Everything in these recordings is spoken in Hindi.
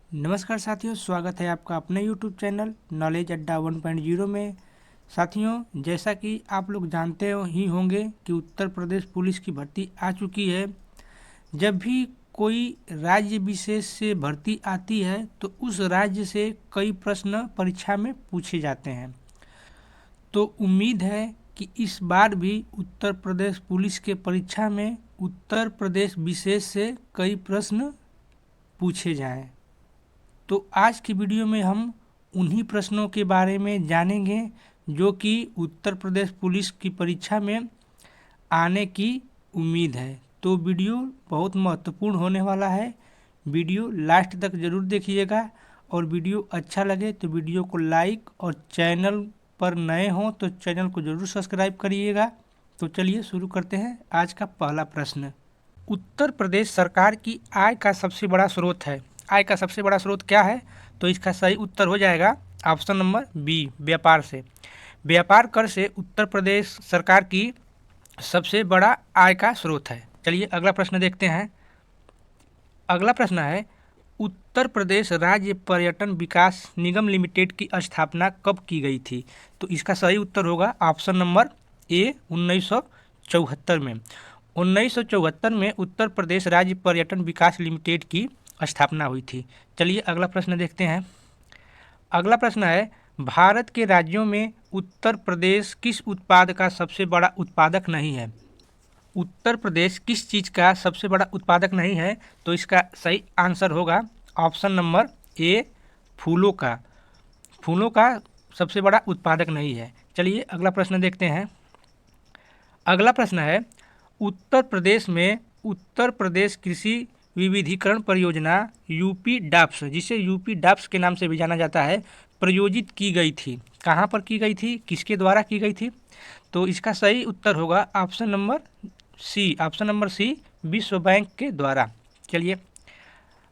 नमस्कार साथियों, स्वागत है आपका अपने YouTube चैनल नॉलेज अड्डा 1.0 में। साथियों, जैसा कि आप लोग जानते ही होंगे कि उत्तर प्रदेश पुलिस की भर्ती आ चुकी है। जब भी कोई राज्य विशेष से भर्ती आती है तो उस राज्य से कई प्रश्न परीक्षा में पूछे जाते हैं। तो उम्मीद है कि इस बार भी उत्तर प्रदेश पुलिस के परीक्षा में उत्तर प्रदेश विशेष से कई प्रश्न पूछे जाएं। तो आज की वीडियो में हम उन्हीं प्रश्नों के बारे में जानेंगे जो कि उत्तर प्रदेश पुलिस की परीक्षा में आने की उम्मीद है। तो वीडियो बहुत महत्वपूर्ण होने वाला है। वीडियो लास्ट तक ज़रूर देखिएगा और वीडियो अच्छा लगे तो वीडियो को लाइक और चैनल पर नए हों तो चैनल को ज़रूर सब्सक्राइब करिएगा। तो चलिए शुरू करते हैं। आज का पहला प्रश्न, उत्तर प्रदेश सरकार की आय का सबसे बड़ा स्रोत है। आय का सबसे बड़ा स्रोत क्या है? तो इसका सही उत्तर हो जाएगा ऑप्शन नंबर बी, व्यापार से। व्यापार कर से उत्तर प्रदेश सरकार की सबसे बड़ा आय का स्रोत है। चलिए अगला प्रश्न देखते हैं। अगला प्रश्न है, उत्तर प्रदेश राज्य पर्यटन विकास निगम लिमिटेड की स्थापना कब की गई थी? तो इसका सही उत्तर होगा ऑप्शन नंबर ए, 1974 में। 1974 में उत्तर प्रदेश राज्य पर्यटन विकास लिमिटेड की स्थापना हुई थी। चलिए अगला प्रश्न देखते हैं। अगला प्रश्न है, भारत के राज्यों में उत्तर प्रदेश किस उत्पाद का सबसे बड़ा उत्पादक नहीं है? उत्तर प्रदेश किस चीज़ का सबसे बड़ा उत्पादक नहीं है? तो इसका सही आंसर होगा ऑप्शन नंबर ए, फूलों का। फूलों का सबसे बड़ा उत्पादक नहीं है। चलिए अगला प्रश्न देखते हैं। अगला प्रश्न है, उत्तर प्रदेश कृषि विविधीकरण परियोजना यूपी डाप्स, जिसे यूपी डाप्स के नाम से भी जाना जाता है, प्रयोजित की गई थी। कहाँ पर की गई थी, किसके द्वारा की गई थी? तो इसका सही उत्तर होगा ऑप्शन नंबर सी, विश्व बैंक के द्वारा। चलिए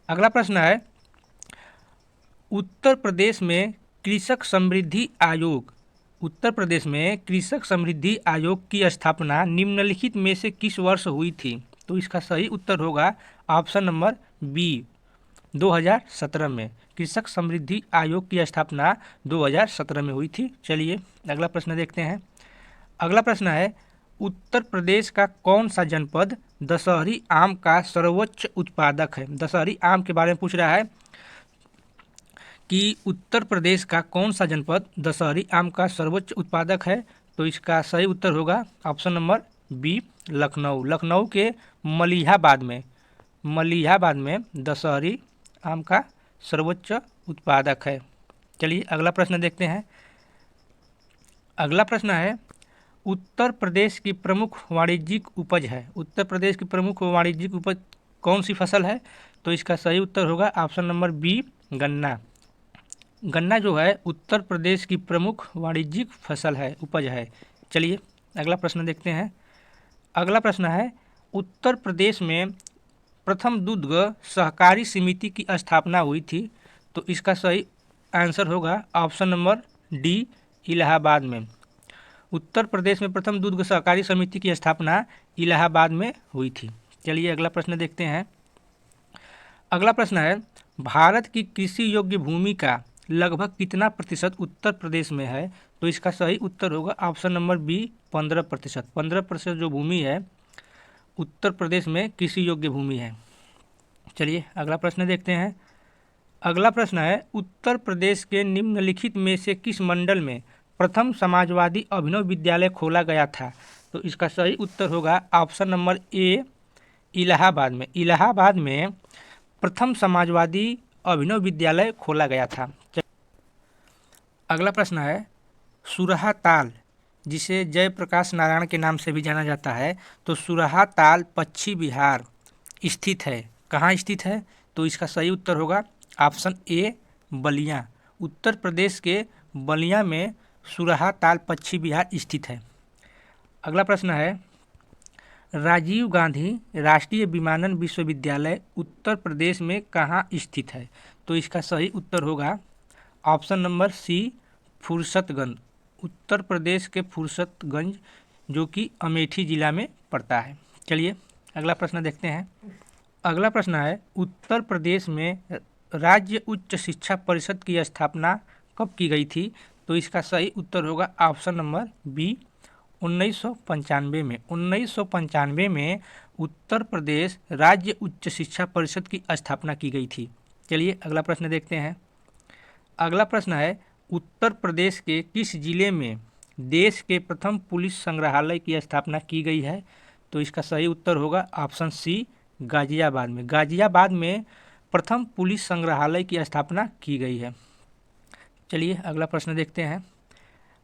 अगला प्रश्न है, उत्तर प्रदेश में कृषक समृद्धि आयोग की स्थापना निम्नलिखित में से किस वर्ष हुई थी? तो इसका सही उत्तर होगा ऑप्शन नंबर बी, 2017 में। कृषक समृद्धि आयोग की स्थापना 2017 में हुई थी। चलिए अगला प्रश्न देखते हैं। अगला प्रश्न है, उत्तर प्रदेश का कौन सा जनपद दशहरी आम का सर्वोच्च उत्पादक है? दशहरी आम के बारे में पूछ रहा है कि उत्तर प्रदेश का कौन सा जनपद दशहरी आम का सर्वोच्च उत्पादक है? तो इसका सही उत्तर होगा option number B, Lucknow. Lucknow के मलिहाबाद में दशहरी आम का सर्वोच्च उत्पादक है। चलिए अगला प्रश्न देखते हैं। अगला प्रश्न है, उत्तर प्रदेश की प्रमुख वाणिज्यिक उपज है। उत्तर प्रदेश की प्रमुख वाणिज्यिक उपज कौन सी फसल है? तो इसका सही उत्तर होगा ऑप्शन नंबर बी, गन्ना। गन्ना जो है उत्तर प्रदेश की प्रमुख वाणिज्यिक फसल है, उपज है। चलिए अगला प्रश्न देखते हैं। अगला प्रश्न है, उत्तर प्रदेश में प्रथम दुग्ध सहकारी समिति की स्थापना हुई थी। तो इसका सही आंसर होगा ऑप्शन नंबर डी, इलाहाबाद में। उत्तर प्रदेश में प्रथम दुग्ध सहकारी समिति की स्थापना इलाहाबाद में हुई थी। चलिए अगला प्रश्न देखते हैं। अगला प्रश्न है, भारत की कृषि योग्य भूमि का लगभग कितना प्रतिशत उत्तर प्रदेश में है? तो इसका सही उत्तर होगा ऑप्शन नंबर बी, 15%। 15% जो भूमि है उत्तर प्रदेश में कृषि योग्य भूमि है। चलिए अगला प्रश्न देखते हैं। अगला प्रश्न है, उत्तर प्रदेश के निम्नलिखित में से किस मंडल में प्रथम समाजवादी अभिनव विद्यालय खोला गया था? तो इसका सही उत्तर होगा ऑप्शन नंबर ए, इलाहाबाद में। इलाहाबाद में प्रथम समाजवादी अभिनव विद्यालय खोला गया था। अगला प्रश्न है, सुरहा ताल, जिसे जयप्रकाश नारायण के नाम से भी जाना जाता है, तो सुरहा ताल पश्चिम बिहार स्थित है। कहाँ स्थित है? तो इसका सही उत्तर होगा ऑप्शन ए, बलिया। उत्तर प्रदेश के बलिया में सुरहा ताल पश्चिम बिहार स्थित है। अगला प्रश्न है, राजीव गांधी राष्ट्रीय विमानन विश्वविद्यालय उत्तर प्रदेश में कहाँ स्थित है? तो इसका सही उत्तर होगा ऑप्शन नंबर सी, फुर्सतगंज। उत्तर प्रदेश के फुर्सतगंज जो कि अमेठी जिला में पड़ता है। चलिए अगला प्रश्न देखते हैं। अगला प्रश्न है, उत्तर प्रदेश में राज्य उच्च शिक्षा परिषद की स्थापना कब की गई थी? तो इसका सही उत्तर होगा ऑप्शन नंबर बी 1995 में। 1995 में उत्तर प्रदेश राज्य उच्च शिक्षा परिषद की स्थापना की गई थी। चलिए अगला प्रश्न देखते हैं। अगला प्रश्न है, उत्तर प्रदेश के किस जिले में देश के प्रथम पुलिस संग्रहालय की स्थापना की गई है? तो इसका सही उत्तर होगा ऑप्शन सी गाजियाबाद में। गाजियाबाद में प्रथम पुलिस संग्रहालय की स्थापना की गई है। चलिए अगला प्रश्न देखते हैं।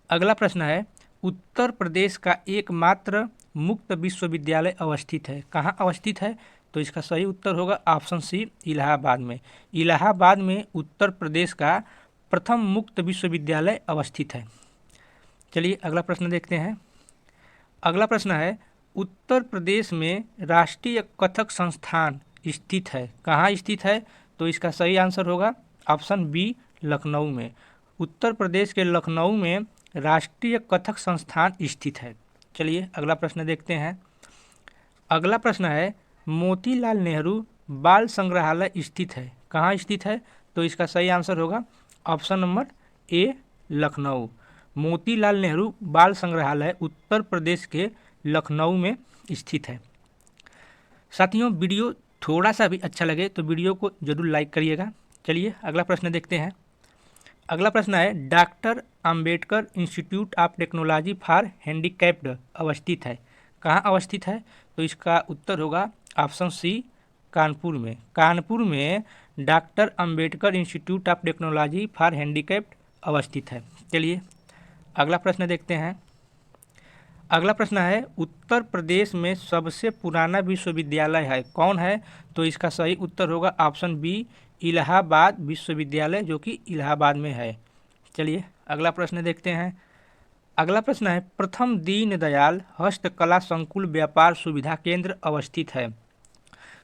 अगला प्रश्न है, उत्तर प्रदेश का एकमात्र मुक्त विश्वविद्यालय अवस्थित है, कहाँ अवस्थित है? तो इसका सही उत्तर होगा ऑप्शन सी इलाहाबाद में। इलाहाबाद में उत्तर प्रदेश का प्रथम मुक्त विश्वविद्यालय अवस्थित है। चलिए अगला प्रश्न देखते हैं। अगला प्रश्न है, उत्तर प्रदेश में राष्ट्रीय कथक संस्थान स्थित है, कहाँ स्थित है? तो इसका सही आंसर होगा ऑप्शन बी लखनऊ में। उत्तर प्रदेश के लखनऊ में राष्ट्रीय कथक संस्थान स्थित है। चलिए अगला प्रश्न देखते हैं। अगला प्रश्न है, मोतीलाल नेहरू बाल संग्रहालय स्थित है, कहाँ स्थित है? तो इसका सही आंसर होगा option number A Lucknow. Motilal Nehru बाल संग्रहालय उत्तर प्रदेश के लखनऊ में स्थित है। साथियों, वीडियो थोड़ा सा भी अच्छा लगे तो वीडियो को जरूर लाइक करिएगा। चलिए अगला प्रश्न देखते हैं। अगला प्रश्न है, doctor Ambedkar institute of technology for handicapped अवस्थित है, कहाँ अवस्थित है? तो इसका उत्तर होगा ऑप्शन सी कानपुर में। कानपुर में doctor Ambedkar institute of technology for handicapped अवस्थित है। चलिए अगला प्रश्न देखते हैं। अगला प्रश्न है, उत्तर प्रदेश में सबसे पुराना विश्वविद्यालय है, कौन है? तो इसका सही उत्तर होगा ऑप्शन बी इलाहाबाद विश्वविद्यालय, जो कि इलाहाबाद में है। चलिए अगला प्रश्न देखते हैं। अगला प्रश्न है, प्रथम दीनदयाल हस्तकला संकुल व्यापार सुविधा केंद्र अवस्थित है,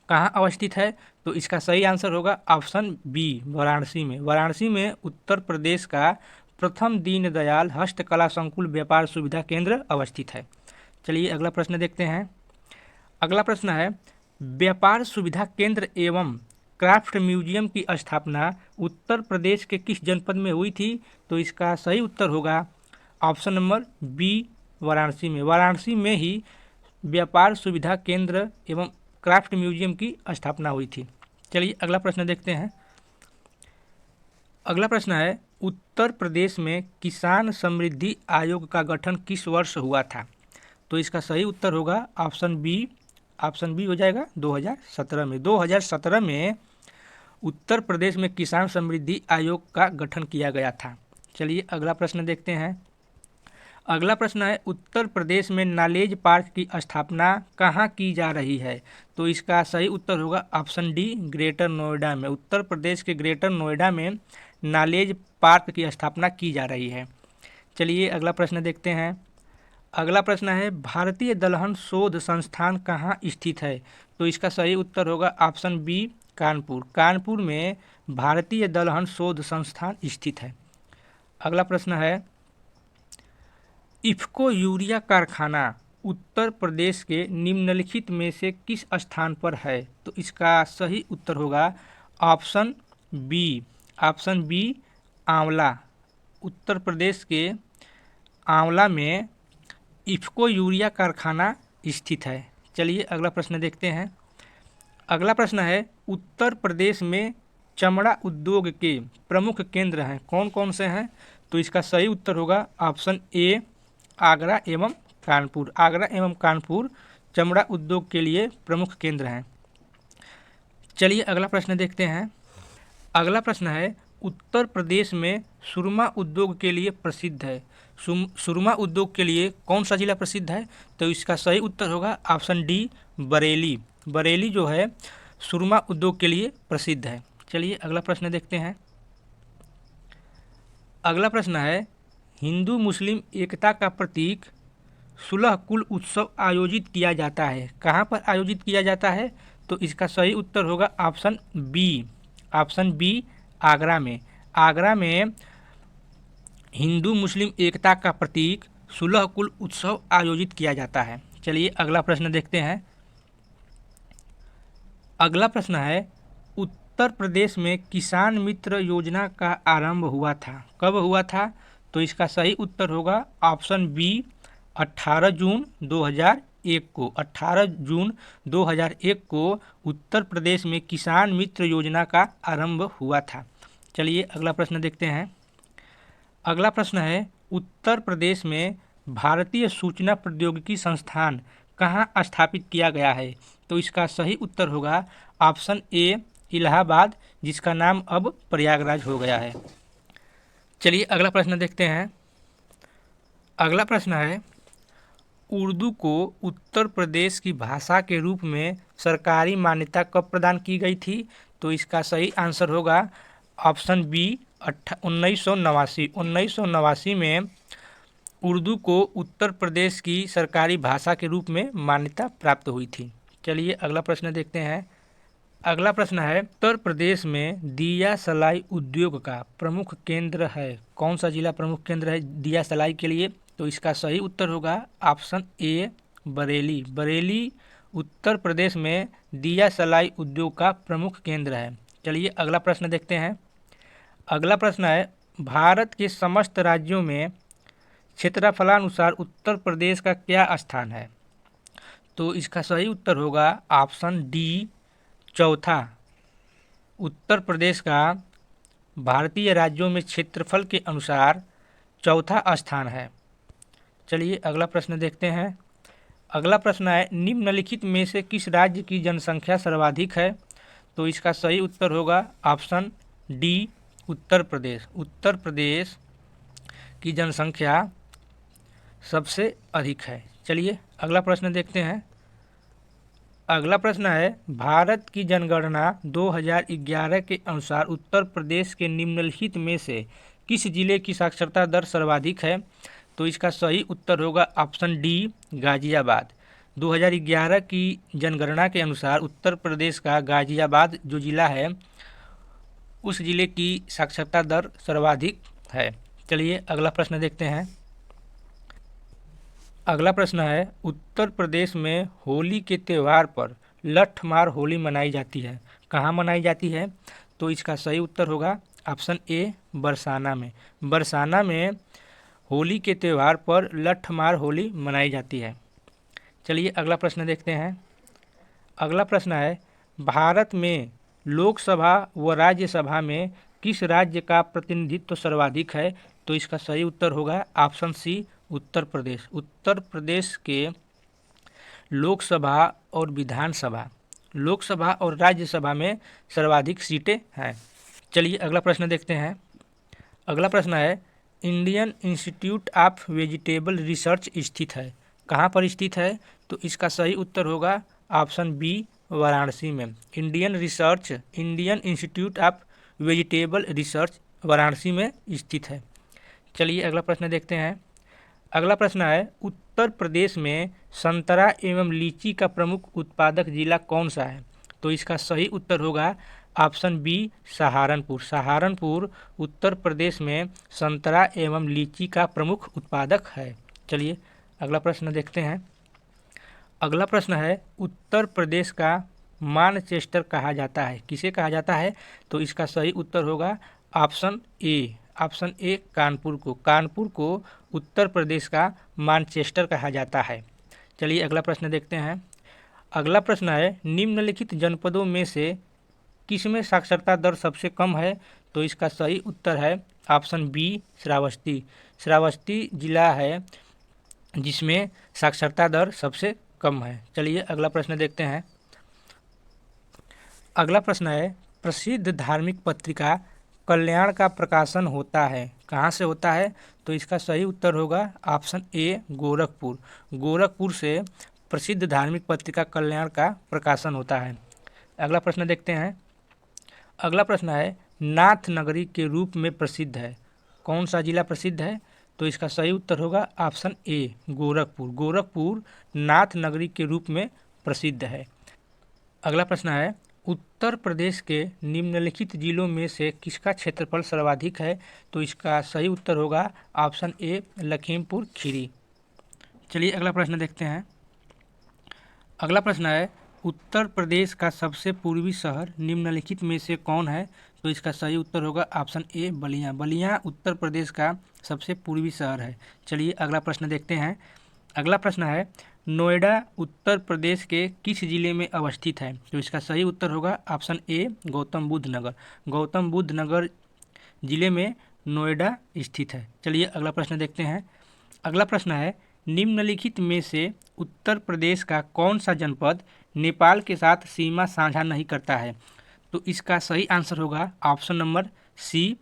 कहाँ अवस्थित है? तो इसका सही आंसर होगा ऑप्शन बी वाराणसी में। वाराणसी में उत्तर प्रदेश का प्रथम दीनदयाल हस्तकला संकुल व्यापार सुविधा केंद्र अवस्थित है। चलिए अगला प्रश्न देखते हैं। अगला प्रश्न है, व्यापार सुविधा केंद्र एवं क्राफ्ट म्यूजियम की स्थापना उत्तर प्रदेश के किस जनपद में हुई थी? तो इसका सही उत्तर होगा ऑप्शन नंबर बी वाराणसी में। वाराणसी में ही व्यापार सुविधा केंद्र एवं क्राफ्ट म्यूजियम की स्थापना हुई थी। चलिए अगला प्रश्न देखते हैं। अगला प्रश्न है, उत्तर प्रदेश में किसान समृद्धि आयोग का गठन किस वर्ष हुआ था? तो इसका सही उत्तर होगा ऑप्शन बी हो जाएगा 2017 में। 2017 में उत्तर प्रदेश में किसान समृद्धि आयोग का गठन किया गया था। चलिए अगला प्रश्न देखते हैं। अगला प्रश्न है, उत्तर प्रदेश में नॉलेज पार्क की स्थापना कहाँ की जा रही है? तो इसका सही उत्तर होगा ऑप्शन डी ग्रेटर नोएडा में। उत्तर प्रदेश के ग्रेटर नोएडा में नॉलेज पार्क की स्थापना की जा रही है। चलिए अगला प्रश्न देखते हैं। अगला प्रश्न है, भारतीय दलहन शोध संस्थान कहाँ स्थित है? तो इसका सही उत्तर होगा ऑप्शन बी कानपुर। कानपुर में भारतीय दलहन शोध संस्थान स्थित है। अगला प्रश्न है, इफ्को यूरिया कारखाना उत्तर प्रदेश के निम्नलिखित में से किस स्थान पर है? तो इसका सही उत्तर होगा ऑप्शन बी आंवला। उत्तर प्रदेश के आंवला में इफ्को यूरिया कारखाना स्थित है। चलिए अगला प्रश्न देखते हैं। अगला प्रश्न है, उत्तर प्रदेश में चमड़ा उद्योग के प्रमुख केंद्र हैं, कौन कौन से हैं? तो इसका सही उत्तर होगा ऑप्शन ए आगरा एवं कानपुर। आगरा एवं कानपुर चमड़ा उद्योग के लिए प्रमुख केंद्र हैं। चलिए अगला प्रश्न देखते हैं। अगला प्रश्न है, उत्तर प्रदेश में सुरमा उद्योग के लिए प्रसिद्ध है। सुरमा उद्योग के लिए कौन सा जिला प्रसिद्ध है? तो इसका सही उत्तर होगा ऑप्शन डी बरेली। बरेली जो है सुरमा उद्योग के लिए प्रसिद्ध है। चलिए अगला प्रश्न देखते हैं। अगला प्रश्न है, हिंदू मुस्लिम एकता का प्रतीक सुलह कुल उत्सव आयोजित किया जाता है, कहाँ पर आयोजित किया जाता है? तो इसका सही उत्तर होगा ऑप्शन बी आगरा में। आगरा में हिंदू मुस्लिम एकता का प्रतीक सुलह कुल उत्सव आयोजित किया जाता है। चलिए अगला प्रश्न देखते हैं। अगला प्रश्न है, उत्तर प्रदेश में किसान मित्र योजना का आरंभ हुआ था? कब हुआ था? तो इसका सही उत्तर होगा ऑप्शन बी 18 जून 2001 को। 18 जून 2001 को उत्तर प्रदेश में किसान मित्र योजना का आरंभ हुआ था। चलिए अगला प्रश्न देखते हैं। अगला प्रश्न है, उत्तर प्रदेश में भारतीय सूचना प्रौद्योगिकी संस्थान कहाँ स्थापित किया गया है? तो इसका सही उत्तर होगा ऑप्शन ए इलाहाबाद, जिसका नाम अब प्रयागराज हो गया है। चलिए अगला प्रश्न देखते हैं। अगला प्रश्न है, उर्दू को उत्तर प्रदेश की भाषा के रूप में सरकारी मान्यता कब प्रदान की गई थी? तो इसका सही आंसर होगा ऑप्शन बी 1989। 1989 में उर्दू को उत्तर प्रदेश की सरकारी भाषा के रूप में मान्यता प्राप्त हुई थी। चलिए अगला प्रश्न देखते हैं। अगला प्रश्न है, उत्तर प्रदेश में दिया सलाई उद्योग का प्रमुख केंद्र है? कौन सा जिला प्रमुख केंद्र है दिया सलाई के लिए? तो इसका सही उत्तर होगा ऑप्शन ए बरेली। बरेली उत्तर प्रदेश में दिया सलाई उद्योग का प्रमुख केंद्र है। चलिए अगला प्रश्न देखते हैं। अगला प्रश्न है, भारत के समस्त राज्यों में क्षेत्रफलानुसार उत्तर प्रदेश का क्या स्थान है? तो इसका सही उत्तर होगा ऑप्शन डी चौथा। उत्तर प्रदेश का भारतीय राज्यों में क्षेत्रफल के अनुसार चौथा स्थान है। चलिए अगला प्रश्न देखते हैं। अगला प्रश्न है, निम्नलिखित में से किस राज्य की जनसंख्या सर्वाधिक है? तो इसका सही उत्तर होगा ऑप्शन डी उत्तर प्रदेश। उत्तर प्रदेश की जनसंख्या सबसे अधिक है। चलिए अगला प्रश्न देखते हैं। अगला प्रश्न है, भारत की जनगणना 2011 के अनुसार उत्तर प्रदेश के निम्नलिखित में से किस जिले की साक्षरता दर सर्वाधिक है? तो इसका सही उत्तर होगा ऑप्शन डी गाजियाबाद। 2011 की जनगणना के अनुसार उत्तर प्रदेश का गाजियाबाद जो जिला है उस जिले की साक्षरता दर सर्वाधिक है। चलिए अगला प्रश्न देखते हैं। अगला प्रश्न है, उत्तर प्रदेश में होली के त्यौहार पर लठमार होली मनाई जाती है। कहाँ मनाई जाती है? तो इसका सही उत्तर होगा ऑप्शन ए बरसाना में। बरसाना में होली के त्यौहार पर लठमार होली मनाई जाती है। चलिए अगला प्रश्न देखते हैं। अगला प्रश्न है, भारत में लोकसभा व राज्यसभा में किस राज्य का प्रतिनिधित्व सर्वाधिक है? तो इसका सही उत्तर होगा ऑप्शन सी उत्तर प्रदेश। उत्तर प्रदेश के लोकसभा और विधानसभा, लोकसभा और राज्यसभा में सर्वाधिक सीटें हैं। चलिए अगला प्रश्न देखते हैं। अगला प्रश्न है, Indian institute of vegetable research स्थित है। कहाँ पर स्थित है? तो इसका सही उत्तर होगा ऑप्शन बी वाराणसी में। Indian institute of vegetable research Varanasi में स्थित है। चलिए अगला प्रश्न देखते हैं। अगला प्रश्न है, उत्तर प्रदेश में संतरा एवं लीची का प्रमुख उत्पादक जिला कौन सा है? तो इसका सही उत्तर होगा ऑप्शन बी सहारनपुर। सहारनपुर उत्तर प्रदेश में संतरा एवं लीची का प्रमुख उत्पादक है। चलिए अगला प्रश्न देखते हैं। अगला प्रश्न है, उत्तर प्रदेश का मानचेस्टर कहा जाता है। किसे कहा जाता है? तो इसका सही उत्तर होगा ऑप्शन ए कानपुर को। कानपुर को उत्तर प्रदेश का मानचेस्टर कहा जाता है। चलिए अगला प्रश्न देखते हैं। अगला प्रश्न है, निम्नलिखित जनपदों में से किसमें साक्षरता दर सबसे कम है? तो इसका सही उत्तर है ऑप्शन बी श्रावस्ती। श्रावस्ती जिला है जिसमें साक्षरता दर सबसे कम है। चलिए अगला प्रश्न देखते हैं। अगला प्रश्न है, प्रसिद्ध धार्मिक पत्रिका कल्याण का प्रकाशन होता है। कहाँ से होता है? तो इसका सही उत्तर होगा ऑप्शन ए गोरखपुर। गोरखपुर से प्रसिद्ध धार्मिक पत्रिका कल्याण का प्रकाशन होता है। अगला प्रश्न देखते हैं। अगला प्रश्न है, नाथ नगरी के रूप में प्रसिद्ध है। कौन सा जिला प्रसिद्ध है? तो इसका सही उत्तर होगा ऑप्शन ए गोरखपुर। गोरखपुर नाथ नगरी के रूप में प्रसिद्ध है। अगला प्रश्न है, उत्तर प्रदेश के निम्नलिखित जिलों में से किसका क्षेत्रफल सर्वाधिक है? तो इसका सही उत्तर होगा ऑप्शन ए लखीमपुर खीरी। चलिए अगला प्रश्न देखते हैं। अगला प्रश्न है, उत्तर प्रदेश का सबसे पूर्वी शहर निम्नलिखित में से कौन है? तो इसका सही उत्तर होगा ऑप्शन ए बलिया। बलिया उत्तर प्रदेश का सबसे पूर्वी शहर है। चलिए अगला प्रश्न देखते हैं। अगला प्रश्न है नोएडा उत्तर प्रदेश के किस जिले में अवस्थित है? तो इसका सही उत्तर होगा ऑप्शन ए गौतम बुद्ध नगर। गौतम बुद्ध नगर जिले में नोएडा स्थित है। चलिए अगला प्रश्न देखते हैं। अगला प्रश्न है निम्नलिखित में से उत्तर प्रदेश का कौन सा जनपद नेपाल के साथ सीमा साझा नहीं करता है? तो इसका सही आंसर होगा option number C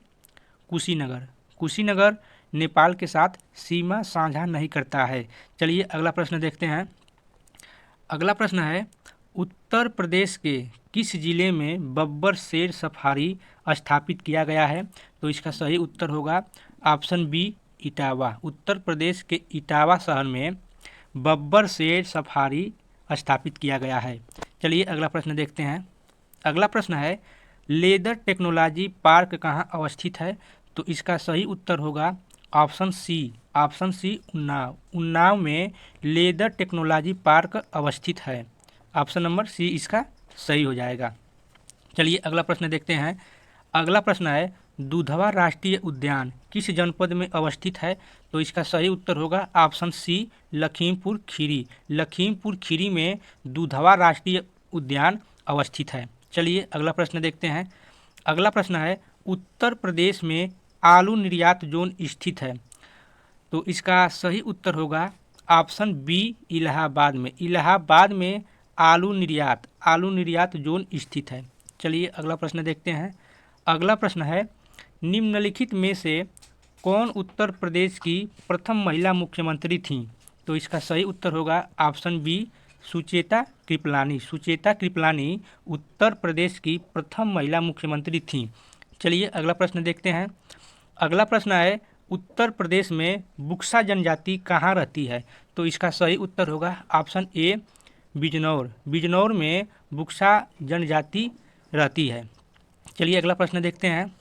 Kushinagar. Kushinagar Nepal के साथ सीमा साझा नहीं करता है। चलिए अगला प्रश्न देखते हैं। अगला प्रश्न है उत्तर प्रदेश के किस जिले में बब्बर शेर सफारी स्थापित किया गया है? तो इसका सही उत्तर होगा ऑप्शन बी इटावा। उत्तर प्रदेश के इटावा शहर में बब्बर शेर सफारी स्थापित किया गया है। चलिए अगला प्रश्न देखते हैं। अगला प्रश्न है लेदर टेक्नोलॉजी पार्क कहाँ अवस्थित है? तो इसका सही उत्तर होगा ऑप्शन सी उन्नाव। उन्नाव में लेदर टेक्नोलॉजी पार्क अवस्थित है। ऑप्शन नंबर सी इसका सही हो जाएगा। चलिए अगला प्रश्न देखते हैं। अगला प्रश्न है दुधवा राष्ट्रीय उद्यान किस जनपद में अवस्थित है? तो इसका सही उत्तर होगा ऑप्शन सी लखीमपुर खीरी। लखीमपुर खीरी में दुधवा राष्ट्रीय उद्यान अवस्थित है। चलिए अगला प्रश्न देखते हैं। अगला प्रश्न है उत्तर प्रदेश में आलू निर्यात जोन स्थित है? तो इसका सही उत्तर होगा ऑप्शन बी इलाहाबाद में। इलाहाबाद में आलू निर्यात जोन स्थित है। चलिए अगला प्रश्न देखते हैं। अगला प्रश्न है निम्नलिखित में से कौन उत्तर प्रदेश की प्रथम महिला मुख्यमंत्री थीं? तो इसका सही उत्तर होगा ऑप्शन बी सुचेता कृपलानी। सुचेता कृपलानी उत्तर प्रदेश की प्रथम महिला मुख्यमंत्री थीं। चलिए अगला प्रश्न देखते हैं। अगला प्रश्न है उत्तर प्रदेश में बुक्सा जनजाति कहाँ रहती है? तो इसका सही उत्तर होगा ऑप्शन ए बिजनौर। बिजनौर में बुक्सा जनजाति रहती है। चलिए अगला प्रश्न देखते हैं।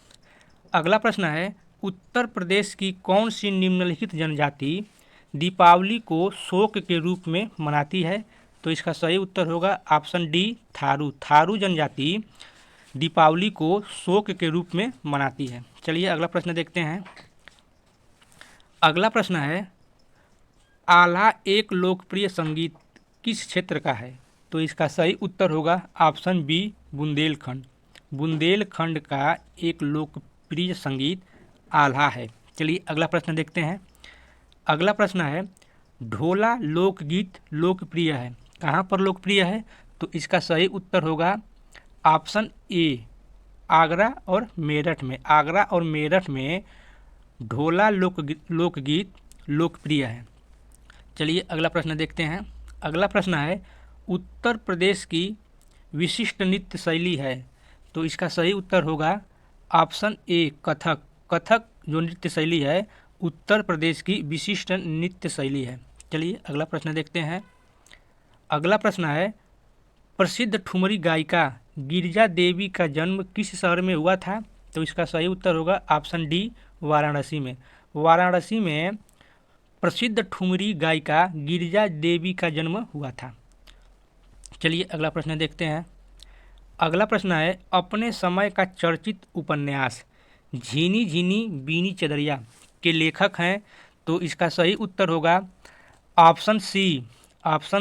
अगला प्रश्न है उत्तर प्रदेश की कौन सी निम्नलिखित जनजाति दीपावली को शोक के रूप में मनाती है? तो इसका सही उत्तर होगा ऑप्शन डी थारू। थारू जनजाति दीपावली को शोक के रूप में मनाती है। चलिए अगला प्रश्न देखते हैं। अगला प्रश्न है आल्हा एक लोकप्रिय संगीत किस क्षेत्र का है? तो इसका सही उत्तर होगा ऑप्शन बी बुंदेलखंड। बुंदेलखंड का एक लोकप्रिय संगीत आल्हा है। चलिए अगला प्रश्न देखते हैं। अगला प्रश्न है ढोला लोकगीत लोकप्रिय है, कहाँ पर लोकप्रिय है? तो इसका सही उत्तर होगा ऑप्शन ए आगरा और मेरठ में। आगरा और मेरठ में ढोला लोकगीत लोकप्रिय है। चलिए अगला प्रश्न देखते हैं। अगला प्रश्न है उत्तर प्रदेश की विशिष्ट नृत्य शैली है? तो इसका सही उत्तर होगा ऑप्शन ए कथक। कथक जो नृत्य शैली है उत्तर प्रदेश की विशिष्ट नृत्य शैली है। चलिए अगला प्रश्न देखते हैं। अगला प्रश्न है प्रसिद्ध ठुमरी गायिका गिरिजा देवी का जन्म किस शहर में हुआ था? तो इसका सही उत्तर होगा ऑप्शन डी वाराणसी में। वाराणसी में प्रसिद्ध ठुमरी गायिका गिरिजा देवी का जन्म हुआ था। चलिए अगला प्रश्न देखते हैं। अगला प्रश्न है अपने समय का चर्चित उपन्यास झीनी झीनी बीनी चदरिया के लेखक हैं? तो इसका सही उत्तर होगा ऑप्शन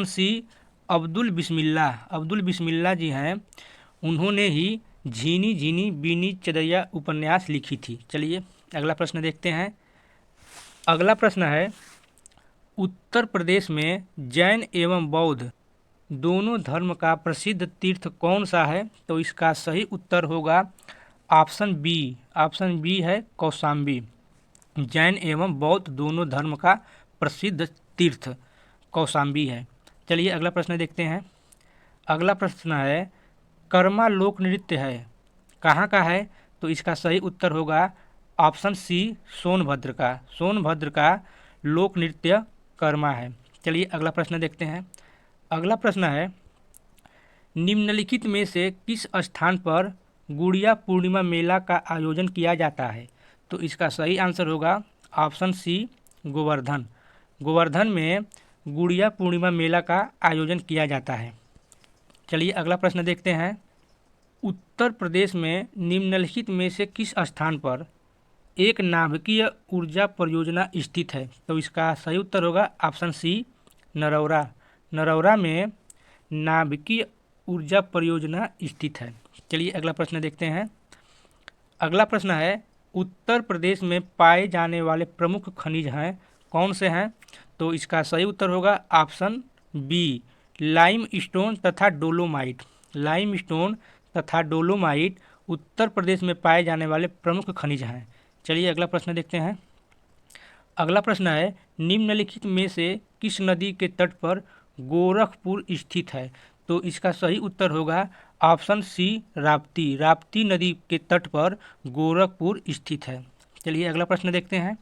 सी अब्दुल बिस्मिल्लाह। अब्दुल बिस्मिल्लाह जी हैं, उन्होंने ही झीनी झीनी बीनी चदरिया उपन्यास लिखी थी। चलिए अगला प्रश्न देखते हैं। अगला प्रश्न है उत्तर प्रदेश में जैन एवं बौद्ध दोनों धर्म का प्रसिद्ध तीर्थ कौन सा है? तो इसका सही उत्तर होगा ऑप्शन बी है कौशाम्बी। जैन एवं बौद्ध दोनों धर्म का प्रसिद्ध तीर्थ कौशाम्बी है। चलिए अगला प्रश्न देखते हैं। अगला प्रश्न है कर्मा लोक नृत्य है, कहाँ का है? तो इसका सही उत्तर होगा ऑप्शन सी सोनभद्र का। सोनभद्र का लोक नृत्य कर्मा है। चलिए अगला प्रश्न देखते हैं। अगला प्रश्न है निम्नलिखित में से किस स्थान पर गुड़िया पूर्णिमा मेला का आयोजन किया जाता है? तो इसका सही आंसर होगा ऑप्शन सी गोवर्धन। गोवर्धन में गुड़िया पूर्णिमा मेला का आयोजन किया जाता है। चलिए अगला प्रश्न देखते हैं। उत्तर प्रदेश में निम्नलिखित में से किस स्थान पर एक नाभिकीय ऊर्जा परियोजना स्थित है? तो इसका सही उत्तर होगा ऑप्शन सी, नरौरा। नरौरा में नाभिकीय ऊर्जा परियोजना स्थित है। चलिए अगला प्रश्न देखते हैं। अगला प्रश्न है, उत्तर प्रदेश में पाए जाने वाले प्रमुख खनिज हैं, कौन से हैं? तो इसका सही उत्तर होगा ऑप्शन बी, लाइम स्टोन तथा डोलोमाइट। लाइम स्टोन तथा डोलोमाइट उत्तर प्रदेश में पाए जाने वाले प्रमुख खनिज हैं। चलिए अगला प्रश्न देखते हैं। अगला प्रश्न है, निम्नलिखित में से किस नदी के तट पर गोरखपुर स्थित है? तो इसका सही उत्तर होगा ऑप्शन सी, राप्ती। राप्ती नदी के तट पर गोरखपुर स्थित है। चलिए अगला प्रश्न देखते हैं।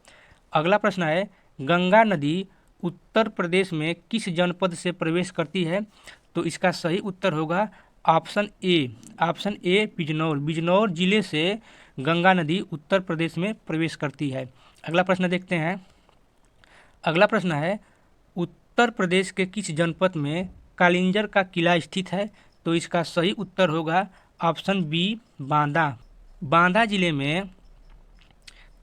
अगला प्रश्न है, गंगा नदी उत्तर प्रदेश में किस जनपद से प्रवेश करती है? तो इसका सही उत्तर होगा ऑप्शन ए, बिजनौर। बिजनौर जिले से गंगा नदी उत्तर प्रदेश में प्रवेश करती है। अगला प्रश्न देखते हैं। अगला प्रश्न है, उत्तर प्रदेश के किस जनपद में कालिंजर का किला स्थित है? तो इसका सही उत्तर होगा ऑप्शन बी, बांदा। बांदा जिले में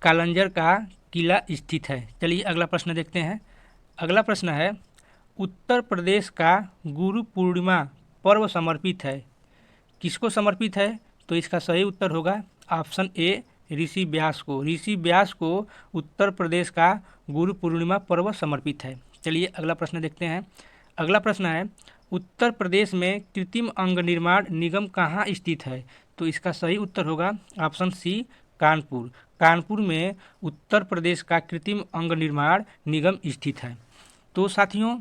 कालिंजर का किला स्थित है। चलिए अगला प्रश्न देखते हैं। अगला प्रश्न है, उत्तर प्रदेश का गुरु पूर्णिमा पर्व समर्पित है, किसको समर्पित है? तो इसका सही उत्तर होगा ऑप्शन ए, ऋषि व्यास को। ऋषि व्यास को उत्तर प्रदेश का गुरु पूर्णिमा पर्व समर्पित है। चलिए अगला प्रश्न देखते हैं। अगला प्रश्न है, उत्तर प्रदेश में कृत्रिम अंग निर्माण निगम कहाँ स्थित है? तो इसका सही उत्तर होगा ऑप्शन सी, कानपुर। कानपुर में उत्तर प्रदेश का कृत्रिम अंग निर्माण निगम स्थित है। तो साथियों,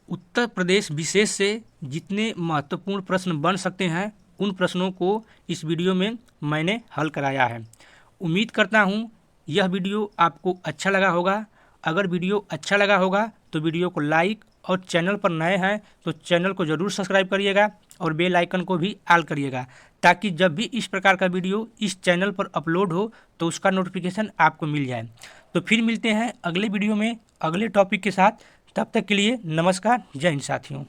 उत्तर प्रदेश विशेष से जितने महत्वपूर्ण प्रश्न बन सकते हैं उन प्रश्नों को इस वीडियो में मैंने हल कराया है। उम्मीद करता हूँ यह वीडियो आपको अच्छा लगा होगा। अगर वीडियो अच्छा लगा होगा तो वीडियो को लाइक और चैनल पर नए हैं तो चैनल को ज़रूर सब्सक्राइब करिएगा और बेल आइकन को भी ऑल करिएगा, ताकि जब भी इस प्रकार का वीडियो इस चैनल पर अपलोड हो तो उसका नोटिफिकेशन आपको मिल जाए। तो फिर मिलते हैं अगले वीडियो में अगले टॉपिक के साथ। तब तक के लिए नमस्कार, जय हिंद साथियों।